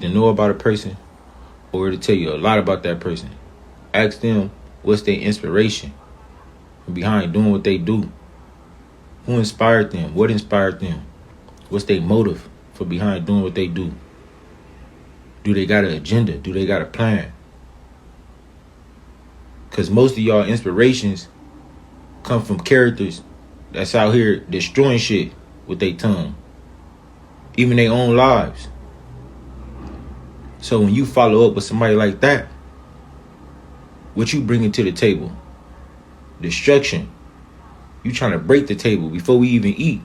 to know about a person or to tell you a lot about that person. Ask them what's their inspiration behind doing what they do. Who inspired them? What inspired them? What's their motive for behind doing what they do? Do they got an agenda? Do they got a plan? Because most of y'all inspirations come from characters that's out here destroying shit with their tongue. Even their own lives. So when you follow up with somebody like that, what you bringing to the table? Destruction. You trying to break the table before we even eat.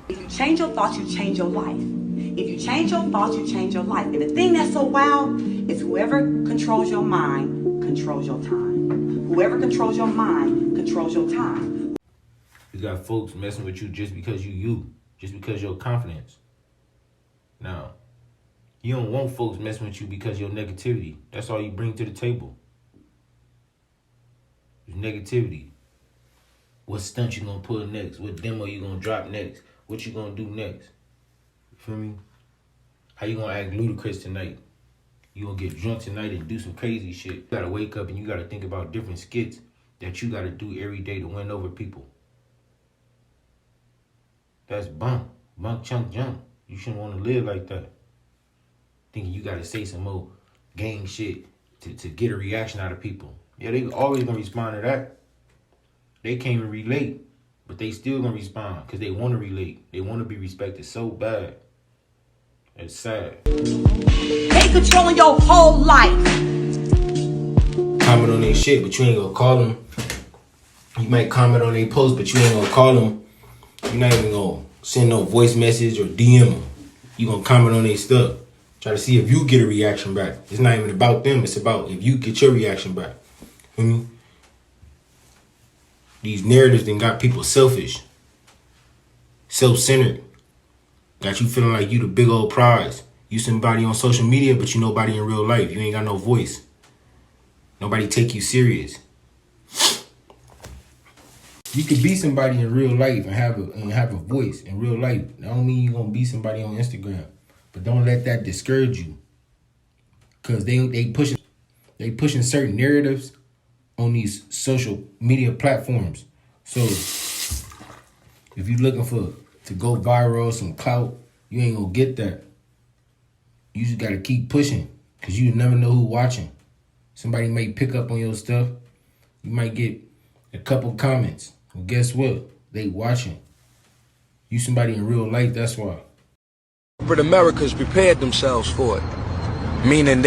If you change your thoughts, you change your life. If you change your thoughts, you change your life. And the thing that's so wild is whoever controls your mind controls your time. Whoever controls your mind controls your time. You got folks messing with you just because you, just because your confidence. Now, you don't want folks messing with you because your negativity. That's all you bring to the table. It's negativity. What stunt you gonna pull next? What demo you gonna drop next? What you gonna do next? You feel me? How you gonna act ludicrous tonight? You gonna get drunk tonight and do some crazy shit. You gotta wake up and you gotta think about different skits that you gotta do every day to win over people. That's bunk. Bunk, chunk, junk. You shouldn't want to live like that. Thinking you gotta say some more gang shit to get a reaction out of people. Yeah, they always gonna respond to that. They can't even relate, but they still gonna respond because they want to relate. They want to be respected so bad. It's sad. They controlling your whole life. Comment on their shit, but you ain't gonna call them. You might comment on their post, but you ain't gonna call them. You're not even gonna send no voice message or DM them. You gonna comment on their stuff. Try to see if you get a reaction back. It's not even about them. It's about if you get your reaction back. These narratives then got people selfish, self-centered. Got you feeling like you the big old prize. You somebody on social media, but you nobody in real life. You ain't got no voice. Nobody take you serious. You could be somebody in real life and have a voice in real life. That don't mean you gonna be somebody on Instagram. But don't let that discourage you. Cause they pushing certain narratives on these social media platforms. So if you're looking to go viral, some clout, you ain't gonna get that. You just gotta keep pushing, cause you never know who watching. Somebody may pick up on your stuff. You might get a couple comments. Well, guess what? They watching. You somebody in real life, that's why. Corporate America's prepared themselves for it. Meaning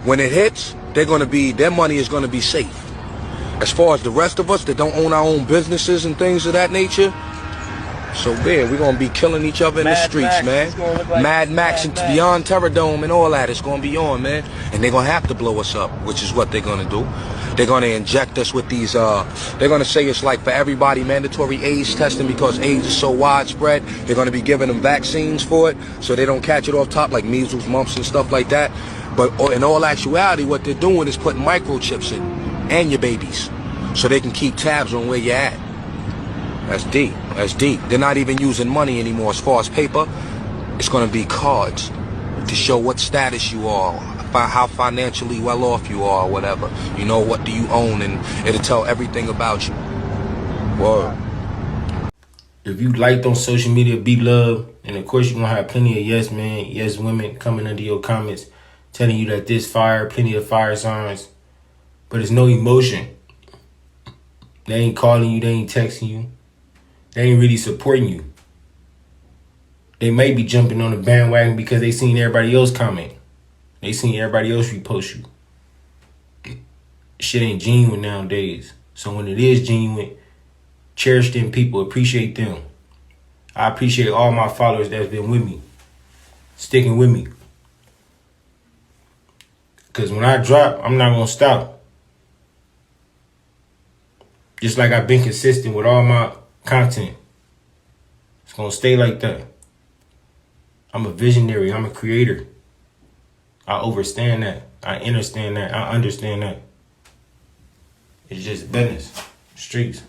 when it hits, their money is gonna be safe. As far as the rest of us that don't own our own businesses and things of that nature, so we're gonna be killing each other in the streets, man. Mad Max and Beyond Terror Dome and all that is gonna be on, man. And they're gonna have to blow us up, which is what they're gonna do. They're gonna inject us with these, they're gonna say it's like for everybody mandatory AIDS testing because AIDS is so widespread. They're gonna be giving them vaccines for it so they don't catch it off top like measles, mumps and stuff like that. But in all actuality, what they're doing is putting microchips in and your babies so they can keep tabs on where you're at. That's deep. That's deep. They're not even using money anymore as far as paper. It's going to be cards to show what status you are, how financially well off you are or whatever. You know, what do you own, and it'll tell everything about you. Word. If you liked on social media, be loved. And of course, you're going to have plenty of yes men, yes women coming under your comments telling you that this fire, plenty of fire signs. But there's no emotion. They ain't calling you. They ain't texting you. They ain't really supporting you. They may be jumping on the bandwagon because they seen everybody else comment. They seen everybody else repost you. Shit ain't genuine nowadays. So when it is genuine, cherish them people. Appreciate them. I appreciate all my followers that's been with me. Sticking with me. Because when I drop, I'm not going to stop. Just like I've been consistent with all my content. It's going to stay like that. I'm a visionary. I'm a creator. I understand that. I understand that. It's just business. Streets.